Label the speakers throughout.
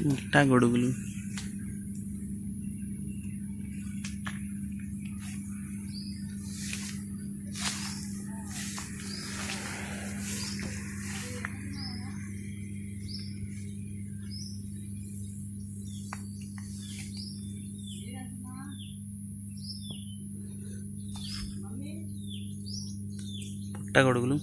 Speaker 1: పుట్టగొడుగులు పుట్టగొడుగులు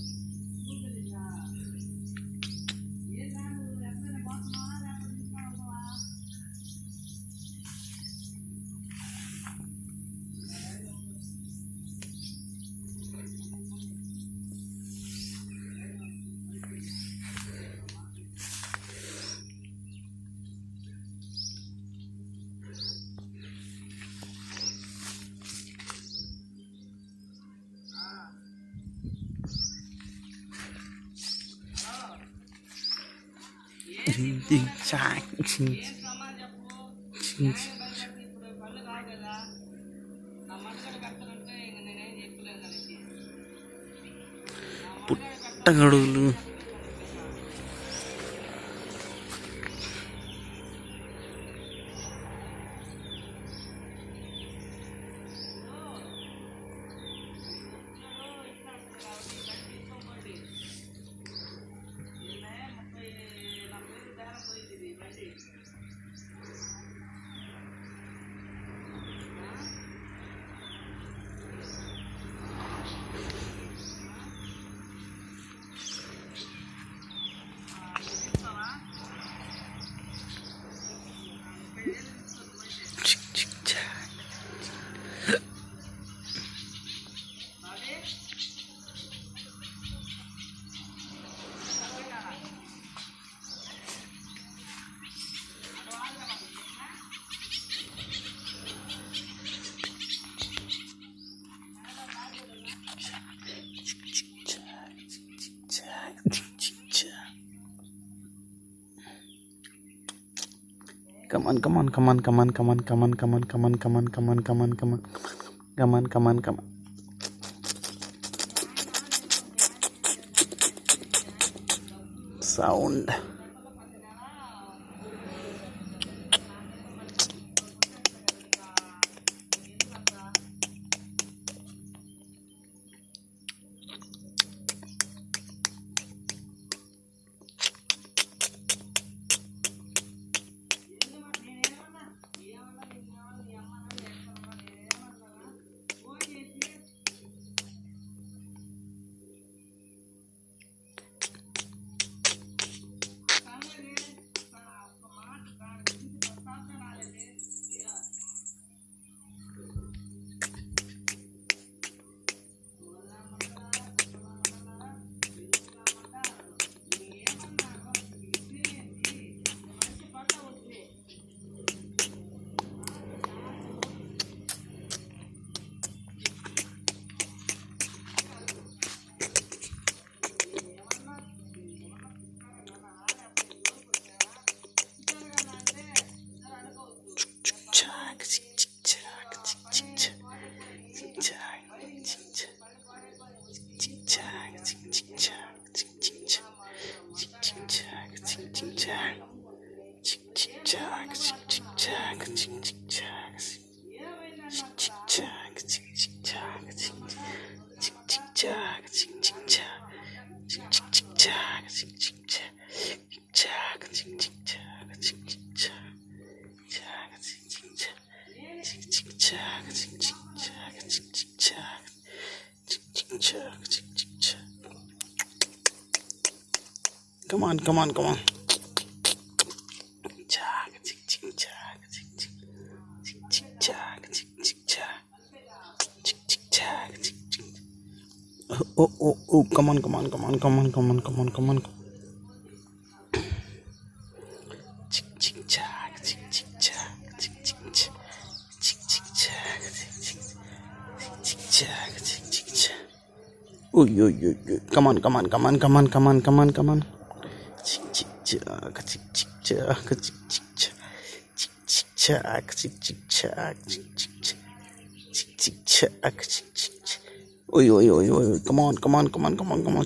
Speaker 1: పుట్టగొడుగులు Come on, come on, come on, come on, come on, come on, come on, come on, come on, come on, come on, come on, come on, come on, come on. Sound. Come on, come on, come on. Oh, come on, come on, come on, come on, come on, come on, come on. Oh, come on, come on, come on, come on, come on, come on, come on. Oi, come on, come on, come on, come on, come on.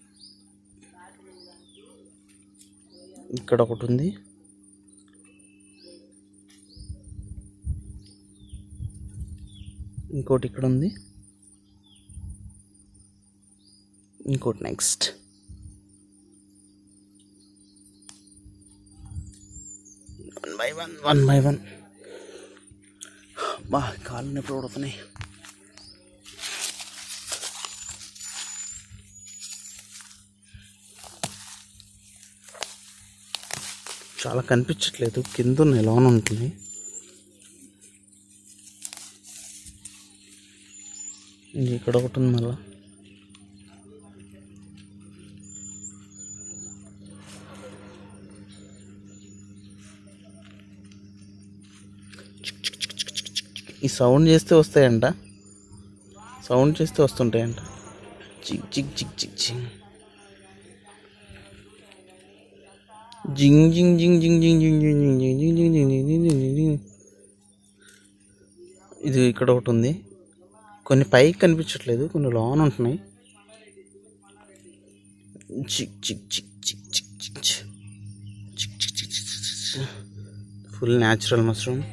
Speaker 1: ఇక్కడ ఒకటి ఉంది. ఇంకోటి ఇక్కడ ఉంది. ఇంకోటి next. One by one బా కాళ్ళు నొప్పి పడుతున్నాయి. చాలా కనిపించట్లేదు, కింద ఉన్నాయి, లోన ఉంటుంది. ఇక్కడ ఒకటి ఉంది మళ్ళా. ఈ సౌండ్ చేస్తే వస్తాయంట, సౌండ్ చేస్తే వస్తుంటాయంట. చిక్ చిక్ చిక్ చిక్ జింగ్ జింగ్ జింగ్ జింగ్ జింగ్ జింగ్ జింగ్ జింగ్ జింగ్ జింగ్ జింగ్ జింగ్ జింగ్ జింగ్ జింగ్. ఇది ఇక్కడ ఒకటి ఉంది. కొన్ని పైకి కనిపించట్లేదు, కొన్ని లోన ఉంటున్నాయి. చిక్ చిక్ చిక్ చిక్ చిక్ చిక్ చిక్ చిక్ చిక్ చిక్. Full natural mushroom.